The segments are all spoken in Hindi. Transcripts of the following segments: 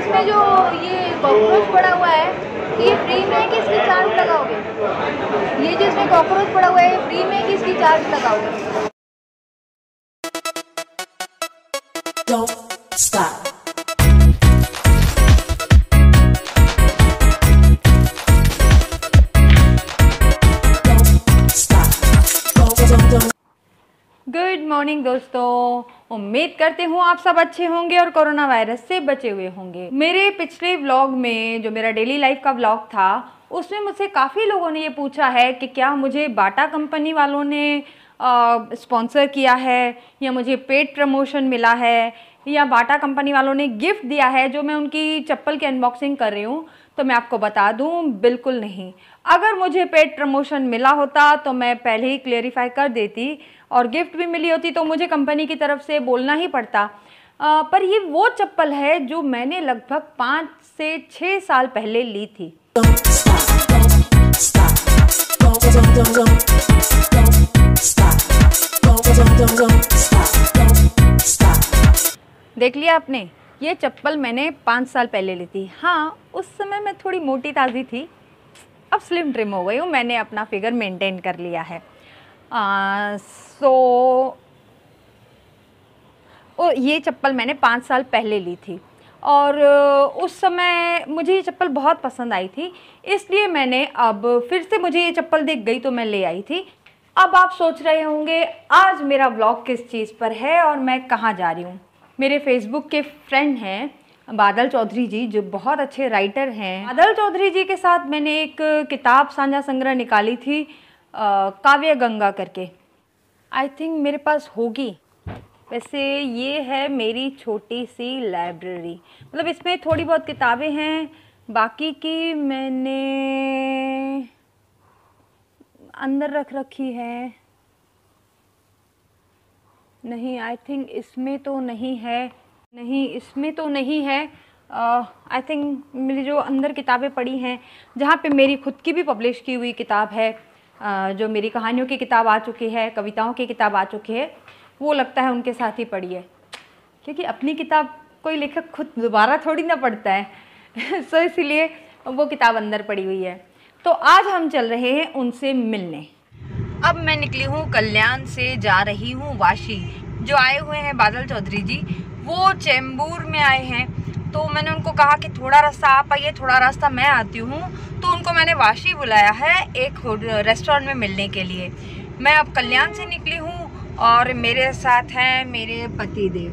इसमें जो ये कॉकरोच पड़ा हुआ है ये फ्री में है कि इसकी चार्ज लगाओगे? ये जो इसमें कॉकरोच पड़ा हुआ है ये फ्री में है कि इसकी चार्ज लगाओगे? Don't stop. गुड मॉर्निंग दोस्तों, उम्मीद करते हूँ आप सब अच्छे होंगे और कोरोना वायरस से बचे हुए होंगे। मेरे पिछले व्लॉग में जो मेरा डेली लाइफ का व्लॉग था उसमें मुझसे काफ़ी लोगों ने ये पूछा है कि क्या मुझे बाटा कंपनी वालों ने स्पॉन्सर किया है या मुझे पेड प्रमोशन मिला है या बाटा कंपनी वालों ने गिफ्ट दिया है जो मैं उनकी चप्पल की अनबॉक्सिंग कर रही हूँ। तो मैं आपको बता दूँ, बिल्कुल नहीं। अगर मुझे पेड प्रमोशन मिला होता तो मैं पहले ही क्लेरिफाई कर देती और गिफ्ट भी मिली होती तो मुझे कंपनी की तरफ से बोलना ही पड़ता। पर ये वो चप्पल है जो मैंने लगभग 5 से 6 साल पहले ली थी। देख लिया आपने, ये चप्पल मैंने 5 साल पहले ली थी। हाँ, उस समय मैं थोड़ी मोटी ताज़ी थी, अब स्लिम ट्रिम हो गई हूँ, मैंने अपना फिगर मेंटेन कर लिया है। ये चप्पल मैंने 5 साल पहले ली थी और उस समय मुझे ये चप्पल बहुत पसंद आई थी, इसलिए मैंने अब फिर से मुझे ये चप्पल दिख गई तो मैं ले आई थी। अब आप सोच रहे होंगे आज मेरा व्लॉग किस चीज़ पर है और मैं कहाँ जा रही हूँ। मेरे फेसबुक के फ्रेंड हैं बादल चौधरी जी, जो बहुत अच्छे राइटर हैं। बादल चौधरी जी के साथ मैंने एक किताब साझा संग्रह निकाली थी, काव्य गंगा करके। आई थिंक मेरे पास होगी। वैसे ये है मेरी छोटी सी लाइब्रेरी, मतलब इसमें थोड़ी बहुत किताबें हैं, बाकी की मैंने अंदर रख रखी है। नहीं, आई थिंक इसमें तो नहीं है, नहीं इसमें तो नहीं है। आई थिंक मेरी जो अंदर किताबें पड़ी हैं, जहाँ पे मेरी खुद की भी पब्लिश की हुई किताब है, जो मेरी कहानियों की किताब आ चुकी है, कविताओं की किताब आ चुकी है, वो लगता है उनके साथ ही पड़ी है, क्योंकि अपनी किताब कोई लेखक खुद दोबारा थोड़ी ना पढ़ता है। सो इसलिए वो किताब अंदर पड़ी हुई है। तो आज हम चल रहे हैं उनसे मिलने। अब मैं निकली हूँ कल्याण से, जा रही हूँ वाशी। जो आए हुए हैं बादल चौधरी जी, वो चेंबूर में आए हैं, तो मैंने उनको कहा कि थोड़ा रास्ता आप आइए, थोड़ा रास्ता मैं आती हूँ। तो उनको मैंने वाशी बुलाया है एक रेस्टोरेंट में मिलने के लिए। मैं अब कल्याण से निकली हूँ और मेरे साथ हैं मेरे पतिदेव।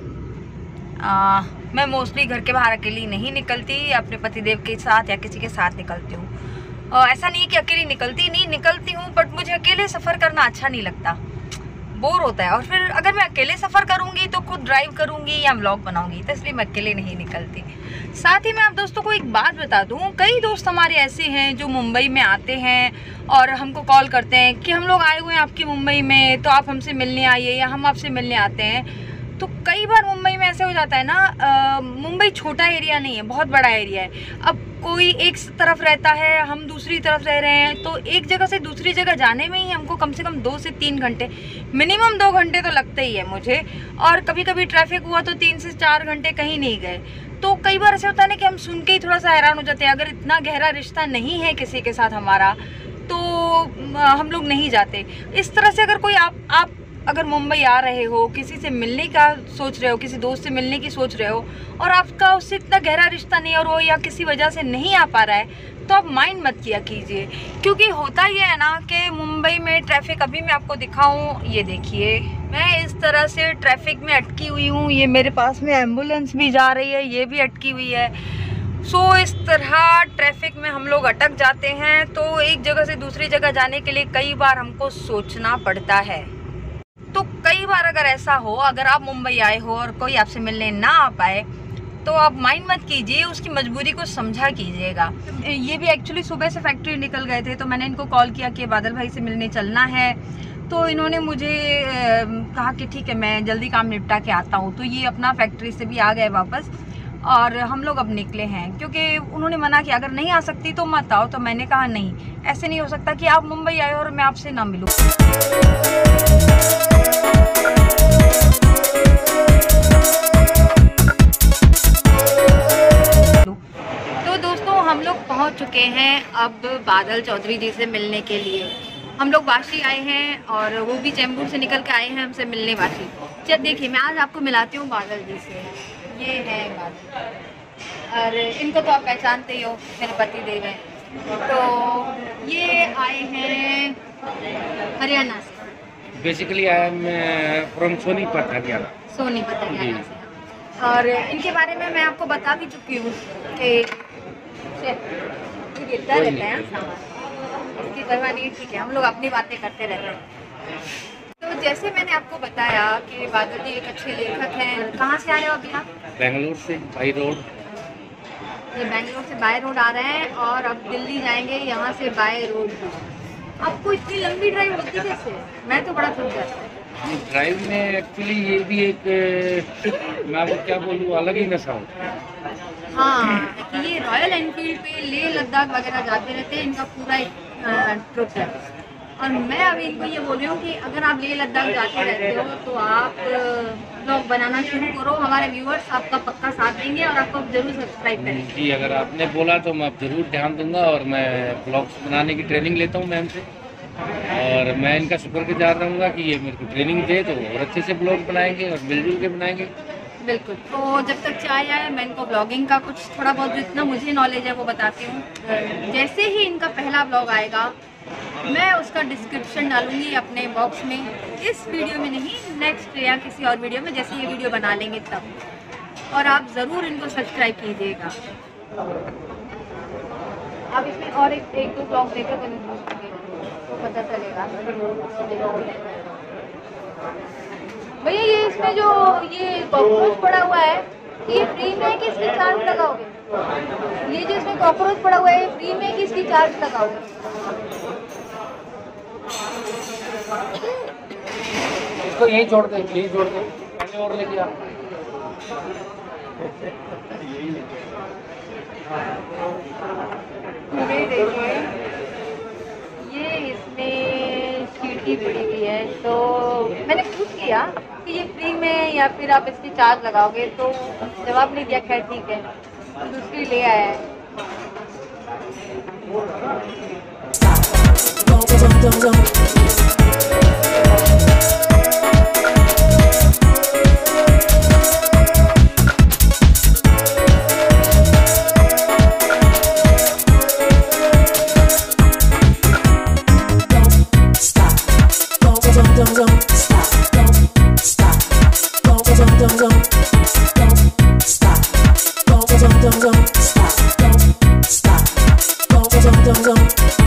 मैं मोस्टली घर के बाहर अकेली नहीं निकलती, अपने पतिदेव के साथ या किसी के साथ निकलती हूँ। ऐसा नहीं कि अकेली निकलती हूँ, बट मुझे अकेले सफ़र करना अच्छा नहीं लगता, बोर होता है। और फिर अगर मैं अकेले सफ़र करूँगी तो खुद ड्राइव करूँगी या व्लॉग बनाऊँगी, तो इसलिए मैं अकेले नहीं निकलती। साथ ही मैं आप दोस्तों को एक बात बता दूँ, कई दोस्त हमारे ऐसे हैं जो मुंबई में आते हैं और हमको कॉल करते हैं कि हम लोग आए हुए हैं आपकी मुंबई में, तो आप हमसे मिलने आइए, या हम आपसे मिलने आते हैं। तो कई बार मुंबई में ऐसे हो जाता है ना, मुंबई छोटा एरिया नहीं है, बहुत बड़ा एरिया है। अब कोई एक तरफ रहता है, हम दूसरी तरफ रह रहे हैं, तो एक जगह से दूसरी जगह जाने में ही हमको कम से कम 2 से 3 घंटे, मिनिमम 2 घंटे तो लगते ही है मुझे। और कभी कभी ट्रैफिक हुआ तो 3 से 4 घंटे कहीं नहीं गए। तो कई बार ऐसे होता है ना कि हम सुन के ही थोड़ा सा हैरान हो जाते हैं। अगर इतना गहरा रिश्ता नहीं है किसी के साथ हमारा, तो हम लोग नहीं जाते। इस तरह से अगर कोई आप अगर मुंबई आ रहे हो, किसी से मिलने का सोच रहे हो, किसी दोस्त से मिलने की सोच रहे हो और आपका उससे इतना गहरा रिश्ता नहीं, और वो या किसी वजह से नहीं आ पा रहा है, तो आप माइंड मत किया कीजिए। क्योंकि होता ये है ना कि मुंबई में ट्रैफिक, अभी मैं आपको दिखाऊं, ये देखिए मैं इस तरह से ट्रैफिक में अटकी हुई हूँ। ये मेरे पास में एम्बुलेंस भी जा रही है, ये भी अटकी हुई है। सो इस तरह ट्रैफिक में हम लोग अटक जाते हैं। तो एक जगह से दूसरी जगह जाने के लिए कई बार हमको सोचना पड़ता है। तो कई बार अगर ऐसा हो, अगर आप मुंबई आए हो और कोई आपसे मिलने ना आ पाए, तो आप माइंड मत कीजिए, उसकी मजबूरी को समझा कीजिएगा। ये भी एक्चुअली सुबह से फैक्ट्री निकल गए थे, तो मैंने इनको कॉल किया कि बादल भाई से मिलने चलना है। तो इन्होंने मुझे कहा कि ठीक है, मैं जल्दी काम निपटा के आता हूँ। तो ये अपना फैक्ट्री से भी आ गए वापस और हम लोग अब निकले हैं, क्योंकि उन्होंने मना किया अगर नहीं आ सकती तो मत आओ। तो मैंने कहा नहीं, ऐसे नहीं हो सकता कि आप मुंबई आए और मैं आपसे ना मिलूँ। पहुंच चुके हैं अब बादल चौधरी जी से मिलने के लिए। हम लोग वाशी आए हैं और वो भी चैम्बूर से निकल के आए हैं हमसे मिलने वाशी। चल देखिए मैं आज आपको मिलाती हूँ बादल जी से। ये है बादल और इनको तो आप पहचानते ही हो, मेरे पति देव हैं। तो ये आए हैं हरियाणा से। Basically I am from Sonipat Haryana. Sonipat Haryana से। और इनके बारे में मैं आपको बता भी चुकी हूँ कि ये गिरता रहता है सामान, इसकी परवाह नहीं, ठीक है, हम लोग अपनी बातें करते रहते हैं। तो जैसे मैंने आपको बताया कि बादल जी एक अच्छे लेखक हैं। कहाँ से आ रहे हो अभी आप? बेंगलुरु से बाई रोड। ये बेंगलोर से बाय रोड आ रहे हैं और अब दिल्ली जाएंगे यहाँ से बाय रोड। आपको इतनी लंबी ड्राइव होती कैसे? मैं तो बड़ा थक जाता है ड्राइव में। एक्चुअली ये भी एक मैं आपको क्या बोलूँ, अलग ही नशा होता है। हाँ, कि ये रॉयल एनफील्ड पे लेह लद्दाख वगैरह जाते रहते हैं, इनका पूरा एक ट्रिप है। और मैं अभी इनको ये बोल रही हूँ कि अगर आप लेह लद्दाख जाते रहते हो तो आप ब्लॉग बनाना शुरू करो। हमारे व्यूअर्स आपका पक्का साथ देंगे और आपको जरूर सब्सक्राइब करेंगे। जी, अगर आपने बोला तो मैं जरूर ध्यान दूंगा और मैं ब्लॉग्स बनाने की ट्रेनिंग लेता हूँ मैम से। और मैं इनका शुक्रगुजार रहूँगा कि ये मेरे को ट्रेनिंग दे तो और अच्छे से ब्लॉग बनाएंगे और मिलजुल के बनाएंगे। बिल्कुल। तो जब तक चाय आए मैं इनको ब्लॉगिंग का कुछ थोड़ा बहुत जितना मुझे नॉलेज है वो बताती हूँ। जैसे ही इनका पहला ब्लॉग आएगा मैं उसका डिस्क्रिप्शन डालूंगी अपने बॉक्स में, इस वीडियो में नहीं, नेक्स्ट या किसी और वीडियो में, जैसे ये वीडियो बना लेंगे तब। और आप ज़रूर इनको सब्सक्राइब कीजिएगा। आप इसमें और एक दो ब्लॉग देखो तो पता चलेगा। भैया ये इसमें जो ये कॉकरोच पड़ा हुआ है ये फ्री में है कि इसकी चार्ज लगाओगे? ये जो इसमें कॉकरोच पड़ा हुआ है फ्री में है कि इसकी चार्ज लगाओगे? इसको यही छोड़ दे, यही छोड़ दे, पहले और लेके आ। ये देखिए ये इसमें चीटी पड़ी हुई है। तो मैंने पूछ लिया कि ये फ्री में या फिर आप इसकी चार्ज लगाओगे, तो जवाब नहीं दिया। खैर ठीक है, दूसरी ले आया है। Don't stop.